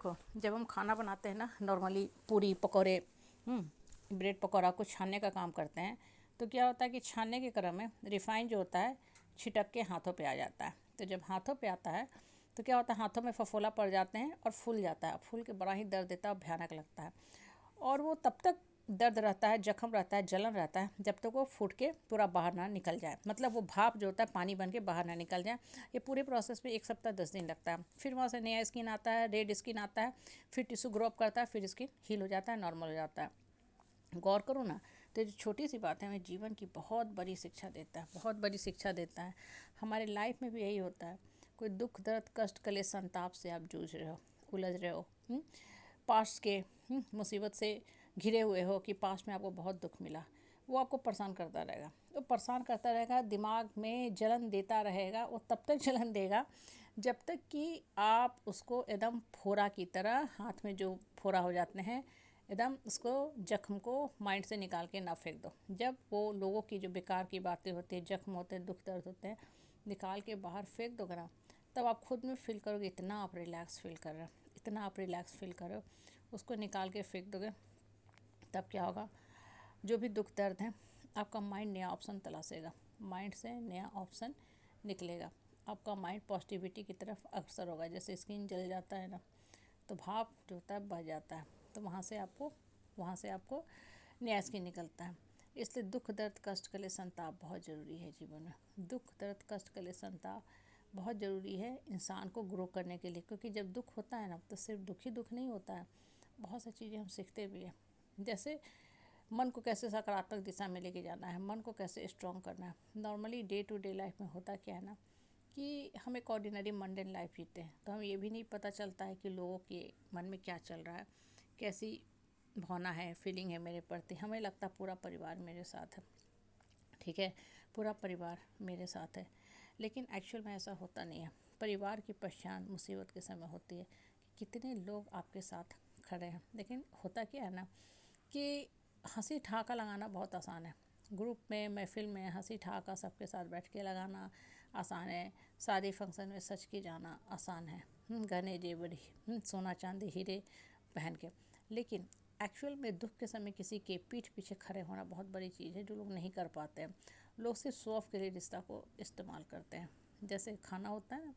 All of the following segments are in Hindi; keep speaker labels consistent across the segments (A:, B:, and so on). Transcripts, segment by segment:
A: देखो, जब हम खाना बनाते हैं ना, नॉर्मली पूरी पकौड़े, ब्रेड पकौड़ा कुछ छानने का काम करते हैं, तो क्या होता है कि छानने के क्रम में रिफाइन जो होता है छिटक के हाथों पे आ जाता है। तो जब हाथों पे आता है तो क्या होता है, हाथों में फफोला पड़ जाते हैं और फूल जाता है। फूल के बड़ा ही दर्द देता है, भयानक लगता है। और वो तब तक दर्द रहता है, जख्म रहता है, जलन रहता है, जब तक वो फूट के पूरा बाहर ना निकल जाए। मतलब वो भाप जो होता है पानी बन के बाहर ना निकल जाए। ये पूरे प्रोसेस में 1 सप्ताह 10 दिन लगता है। फिर वहाँ से नया स्किन आता है, रेड स्किन आता है, फिर टिश्यू ग्रो अप करता है, फिर स्किन हील हो जाता है, नॉर्मल हो जाता है। गौर करो ना, तो ये जो छोटी सी बात है हमें जीवन की बहुत बड़ी शिक्षा देता है, बहुत बड़ी शिक्षा देता है। हमारे लाइफ में भी यही होता है। कोई दुख दर्द कष्ट कलेश संताप से आप जूझ रहे हो, उलझ रहे हो, पास्ट के मुसीबत से घिरे हुए हो कि पास्ट में आपको बहुत दुख मिला, वो आपको परेशान करता रहेगा। वो परेशान करता रहेगा, दिमाग में जलन देता रहेगा। वो तब तक जलन देगा जब तक कि आप उसको एकदम फोड़ा की तरह, हाथ में जो फोड़ा हो जाते हैं, एकदम उसको जख्म को माइंड से निकाल के ना फेंक दो। जब वो लोगों की जो बेकार की बातें होती हैं, जख्म होते हैं, दुख दर्द होते हैं, निकाल के बाहर फेंक दोगे ना, तब आप खुद में फील करोगे इतना आप रिलैक्स फील कर रहे हो, इतना आप रिलैक्स फील कर रहे हो। उसको निकाल के फेंक दोगे, तब क्या होगा, जो भी दुख दर्द है, आपका माइंड नया ऑप्शन तलाशेगा, माइंड से नया ऑप्शन निकलेगा। आपका माइंड पॉजिटिविटी की तरफ अग्रसर होगा। जैसे स्किन जल जाता है ना, तो भाप जो होता है बह जाता है, तो वहाँ से आपको नया स्किन निकलता है। इसलिए दुख दर्द कष्ट कलेश संताप बहुत ज़रूरी है जीवन में। दुख दर्द कष्ट कलेश संताप बहुत ज़रूरी है इंसान को ग्रो करने के लिए। क्योंकि जब दुख होता है ना, तो सिर्फ दुख ही दुख नहीं होता है, बहुत सी चीज़ें हम सीखते भी हैं। जैसे मन को कैसे सकारात्मक दिशा में लेके जाना है, मन को कैसे स्ट्रॉन्ग करना है। Normally day to day life में होता क्या है ना, कि हम एक ऑर्डिनरी मंडेन लाइफ जीते हैं, तो हम ये भी नहीं पता चलता है कि लोगों के मन में क्या चल रहा है, कैसी भावना है, फीलिंग है मेरे प्रति। हमें लगता है पूरा परिवार मेरे साथ है, ठीक है, पूरा परिवार मेरे साथ है, लेकिन एक्चुअल में ऐसा होता नहीं है। परिवार की पहचान मुसीबत के समय होती है कि कितने लोग आपके साथ खड़े हैं। लेकिन होता क्या है ना, कि हंसी ठहाका लगाना बहुत आसान है। ग्रुप में, महफिल में हंसी ठहाका सबके साथ बैठ के लगाना आसान है। शादी फंक्शन में सच के जाना आसान है, गहने जेवर, सोना चांदी हीरे पहन के। लेकिन एक्चुअल में दुख के समय किसी के पीठ पीछे खड़े होना बहुत बड़ी चीज़ है, जो लोग नहीं कर पाते हैं। लोग सिर्फ शो ऑफ के लिए रिश्ता को इस्तेमाल करते हैं। जैसे खाना होता है ना,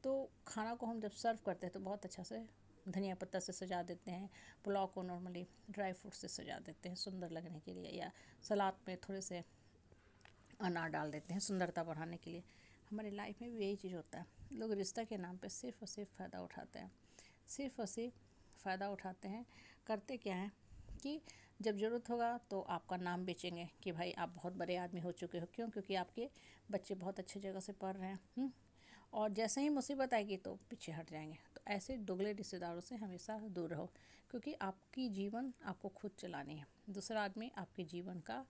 A: तो खाना को हम जब सर्व करते हैं तो बहुत अच्छा से धनिया पत्ता से सजा देते हैं। पुलाव को नॉर्मली ड्राई फ्रूट से सजा देते हैं सुंदर लगने के लिए, या सलाद में थोड़े से अनार डाल देते हैं सुंदरता बढ़ाने के लिए। हमारी लाइफ में भी यही चीज़ होता है। लोग रिश्ता के नाम पे सिर्फ़ और सिर्फ फ़ायदा उठाते हैं, सिर्फ़ और सिर्फ फ़ायदा उठाते हैं। करते क्या है कि जब ज़रूरत होगा तो आपका नाम बेचेंगे कि भाई आप बहुत बड़े आदमी हो चुके हो। क्यों? क्योंकि आपके बच्चे बहुत अच्छी जगह से पढ़ रहे हैं। और जैसे ही मुसीबत आएगी तो पीछे हट जाएंगे। तो ऐसे दोगले रिश्तेदारों से हमेशा दूर रहो, क्योंकि आपकी जीवन आपको खुद चलानी है। दूसरा आदमी आपके जीवन का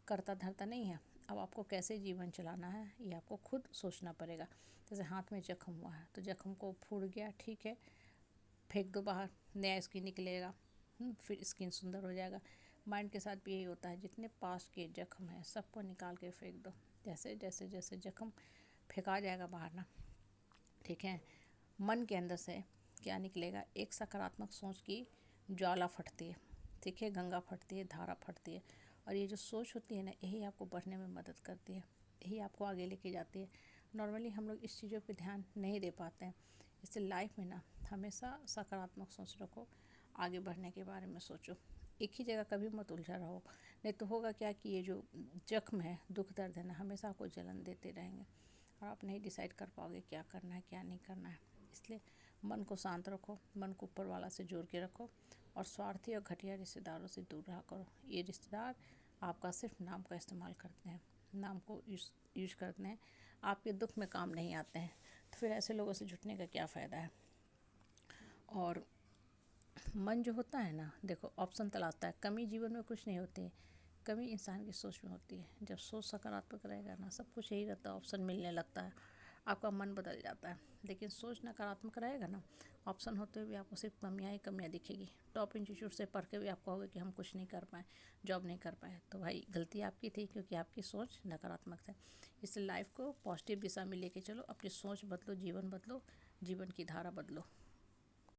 A: करता धरता नहीं है। अब आपको कैसे जीवन चलाना है ये आपको खुद सोचना पड़ेगा। जैसे हाथ में जख्म हुआ है, तो जख्म को फूट गया, ठीक है, फेंक दो बाहर, नया स्किन निकलेगा, फिर स्किन सुंदर हो जाएगा। माइंड के साथ भी यही होता है, जितने पास के जख्म हैं सबको निकाल के फेंक दो। जैसे जैसे जैसे जख्म फेंका जाएगा बाहर ना, ठीक है, मन के अंदर से क्या निकलेगा, एक सकारात्मक सोच की ज्वाला फटती है, ठीक है, गंगा फटती है, धारा फटती है। और ये जो सोच होती है ना, यही आपको बढ़ने में मदद करती है, यही आपको आगे लेके जाती है। नॉर्मली हम लोग इस चीज़ों पे ध्यान नहीं दे पाते हैं। इससे लाइफ में ना हमेशा सकारात्मक सोच रखो, आगे बढ़ने के बारे में सोचो, एक ही जगह कभी मत उलझा रहो। नहीं तो होगा क्या कि ये जो जख्म है, दुख दर्द है ना, हमेशा आपको जलन देते रहेंगे और आप नहीं डिसाइड कर पाओगे क्या करना है क्या नहीं करना है। इसलिए मन को शांत रखो, मन को ऊपर वाला से जोड़ के रखो, और स्वार्थी और घटिया रिश्तेदारों से दूर रहा करो। ये रिश्तेदार आपका सिर्फ नाम का इस्तेमाल करते हैं, नाम को यूज करते हैं, आपके दुख में काम नहीं आते हैं। तो फिर ऐसे लोगों से जुटने का क्या फ़ायदा है। और मन जो होता है ना, देखो, ऑप्शन तलाशता है। कमी जीवन में कुछ नहीं होती है, कमी इंसान की सोच में होती है। जब सोच सकारात्मक रहेगा ना, सब कुछ यही रहता है, ऑप्शन मिलने लगता है, आपका मन बदल जाता है। लेकिन सोच नकारात्मक रहेगा ना, ऑप्शन होते हुए भी आपको सिर्फ कमियाँ ही कमियाँ दिखेगी। टॉप इंस्टीट्यूट से पढ़ के भी आप कहोगे कि हम कुछ नहीं कर पाए, जॉब नहीं कर पाए, तो भाई गलती आपकी थी, क्योंकि आपकी सोच नकारात्मक है। इसलिए लाइफ को पॉजिटिव दिशा में लेके चलो, अपनी सोच बदलो, जीवन बदलो, जीवन की धारा बदलो।